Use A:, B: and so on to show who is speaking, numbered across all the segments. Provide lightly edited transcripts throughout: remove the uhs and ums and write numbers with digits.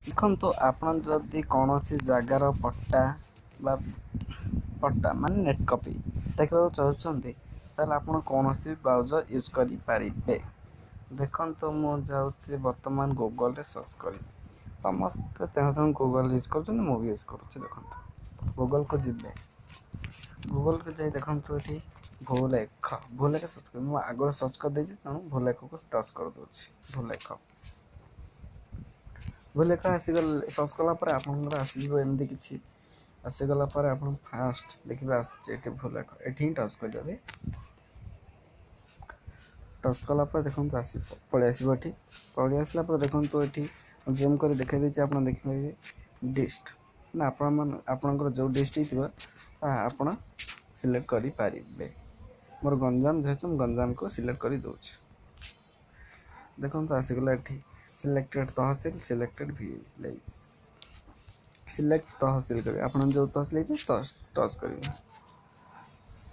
A: ଦେଖନ୍ତୁ ଆପଣ ଯଦି କୌଣସି ଜାଗାର ପଟ୍ଟା ମାନେ ନେଟ୍ କପି ଦେଖିବାକୁ ଚାହୁଁଛନ୍ତି ତାହେଲେ ଆପଣ କୌଣସି ବ୍ରାଉଜର ୟୁଜ୍ କରିପାରିବେ। ଦେଖନ୍ତୁ ମୁଁ ଯାଉଛି ବର୍ତ୍ତମାନ ଗୁଗଲରେ ସର୍ଚ୍ଚ କରିବି। ସମସ୍ତେ ତେଣୁ ଗୁଗଲ ୟୁଜ୍ କରୁଛନ୍ତି, ମୁଁ ବି ୟୁଜ୍ କରୁଛି। ଦେଖନ୍ତୁ ଗୁଗଲକୁ ଯିବେ, ଗୁଗଲକୁ ଯାଇ ଦେଖନ୍ତୁ ଏଠି ଭୂଲେଖ ସର୍ଚ୍ଚ କରିବି। ମୁଁ ଆଗରୁ ସର୍ଚ୍ଚ କରିଦେଇଛି, ତେଣୁ ଭୂଲେଖକୁ ଟଚ୍ କରିଦେଉଛି। ଭୂଲେଖ ଆସିଗଲେ ସର୍ଚ୍ଚ କଲା ପରେ ଆପଣଙ୍କର ଆସିଯିବ ଏମିତି କିଛି। ଆସିଗଲା ପରେ ଆପଣ ଫାଷ୍ଟ ଦେଖିବେ ଆସିଛି ଏଠି ଭୂଲେଖ, ଏଠି ହିଁ ଟଚ୍ କରିଦେବେ। ଟଚ୍ କଲା ପରେ ଦେଖନ୍ତୁ ପଳେଇ ଆସିବ। ଏଠି ପଳେଇ ଆସିଲା ପରେ ଦେଖନ୍ତୁ ଏଠି ଜୁମ୍ କରି ଦେଖାଇ ଦେଇଛି, ଆପଣ ଦେଖିପାରିବେ ଡିଷ୍ଟ ନା ଆପଣଙ୍କର ଯେଉଁ ଡିଷ୍ଟ ହେଇଥିବ ତାହା ଆପଣ ସିଲେକ୍ଟ କରିପାରିବେ। ମୋର ଗଞ୍ଜାମ ଯେହେତୁ ମୁଁ ଗଞ୍ଜାମକୁ ସିଲେକ୍ଟ କରିଦେଉଛି। ଦେଖନ୍ତୁ ଆସିଗଲା ଏଠି ସିଲେକ୍ଟେଡ଼ ତହସିଲ, ସିଲେକ୍ଟେଡ଼ ଭିଲେଜ। ସିଲେକ୍ଟ ତହସିଲ କରିବେ, ଆପଣ ଯେଉଁ ତହସିଲ ହେଇଥିବେ ଟଚ୍ କରିବେ।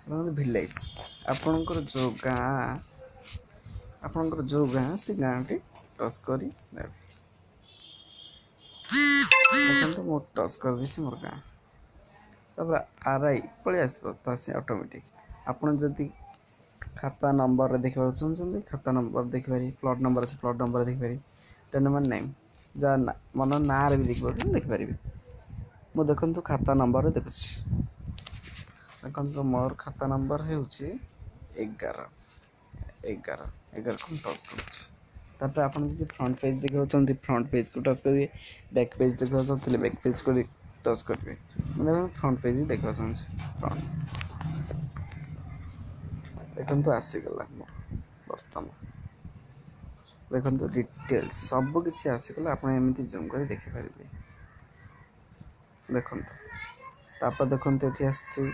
A: ଦେଖନ୍ତୁ ଭିଲେଜ, ଆପଣଙ୍କର ଯେଉଁ ଗାଁ ସେ ଗାଁଟି ଟଚ୍ କରି ନେବେ। ଦେଖନ୍ତୁ ମୁଁ ଟଚ୍ କରିଦେଇଛି ମୋର ଗାଁ। ତାପରେ RI ପଳେଇ ଆସିବ ତ ଆସି ଅଟୋମେଟିକ୍। ଆପଣ ଯଦି ଖାତା ନମ୍ବରରେ ଦେଖିବାକୁ ଚାହୁଁଛନ୍ତି, ଖାତା ନମ୍ବର ଦେଖିପାରିବେ। ପ୍ଲଟ୍ ନମ୍ବର ଅଛି, ପ୍ଲଟ୍ ନମ୍ବର ଦେଖିପାରିବେ। ଟେର୍ନମେଣ୍ଟ ନେମ୍ ଯାହା ମନ ନାଁରେ ବି ଦେଖିପାରିବେ। ମୁଁ ଦେଖନ୍ତୁ ଖାତା ନମ୍ବରରେ ଦେଖୁଛି। ଦେଖନ୍ତୁ ମୋର ଖାତା ନମ୍ବର ହେଉଛି 11କୁ ମୁଁ ଟଚ୍ କରୁଛି। ତାପରେ ଆପଣ ଯଦି ଫ୍ରଣ୍ଟ ପେଜ୍ ଦେଖିବାକୁ ଚାହୁଁଛନ୍ତି, ଫ୍ରଣ୍ଟ ପେଜ୍କୁ ଟଚ୍ କରିବେ। ବ୍ୟାକ୍ ପେଜ୍ ଦେଖିବାକୁ ଚାହୁଁଥିଲେ ବ୍ୟାକ୍ ପେଜ୍ କରି ଟଚ୍ କରିବେ। ମୁଁ ଦେଖନ୍ତୁ ଫ୍ରଣ୍ଟ ପେଜ୍ ହିଁ ଦେଖିବାକୁ ଚାହୁଁଛି। ଦେଖନ୍ତୁ ଆସିଗଲା ମୋର ବର୍ତ୍ତମାନ। ଦେଖନ୍ତୁ ଡିଟେଲ୍ସ ସବୁ କିଛି ଆସିଗଲା। ଆପଣ ଏମିତି ଜୁମ୍ କରି ଦେଖିପାରିବେ। ଦେଖନ୍ତୁ ତାପରେ ଦେଖନ୍ତୁ ଏଠି ଆସିଛି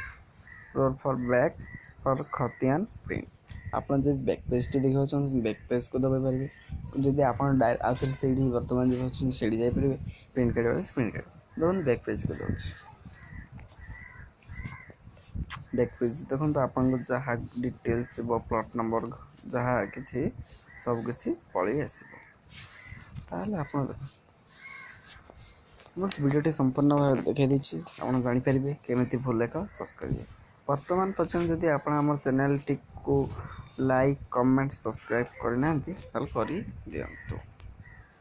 A: roll for back for khatian print. ଆପଣ ଯଦି ବ୍ୟାକ୍ ପେଜ୍ଟି ଦେଖିବାକୁ ଚାହୁଁଛନ୍ତି ବ୍ୟାକ୍ ପେଜ୍କୁ ଦବାଇପାରିବେ। ଯଦି ଆପଣ ଆଉଥରେ ସେଇଠି ବର୍ତ୍ତମାନ ଦେଖାଉଛନ୍ତି ସେଇଠି ଯାଇପାରିବେ। ପ୍ରିଣ୍ଟ କାଢ଼ିବାରେ ପ୍ରିଣ୍ଟ କାଢ଼ିବେ। ଦେଖନ୍ତୁ ବ୍ୟାକ୍ ପେଜ୍କୁ ଦେଉଛି। ବ୍ୟାକ୍ ପେଜ୍ ଦେଖନ୍ତୁ ଆପଣଙ୍କର ଯାହା ଡିଟେଲ୍ସ ଥିବ, ପ୍ଲଟ୍ ନମ୍ବର ଯାହା କିଛି ସବୁକିଛି ପଳେଇ ଆସିବ। ତାହେଲେ ଆପଣ ମୁଁ ଭିଡ଼ିଓଟି ସମ୍ପୂର୍ଣ୍ଣ ଭାବେ ଦେଖାଇ ଦେଇଛି, ଆପଣ ଜାଣିପାରିବେ କେମିତି ଭୂଲେଖ ସର୍ଚ୍ଚ କରିବେ। ବର୍ତ୍ତମାନ ପର୍ଯ୍ୟନ୍ତ ଯଦି ଆପଣ ଆମର ଚ୍ୟାନେଲଟିକୁ ଲାଇକ୍, କମେଣ୍ଟ, ସବସ୍କ୍ରାଇବ୍ କରିନାହାନ୍ତି ତାହେଲେ କରିଦିଅନ୍ତୁ।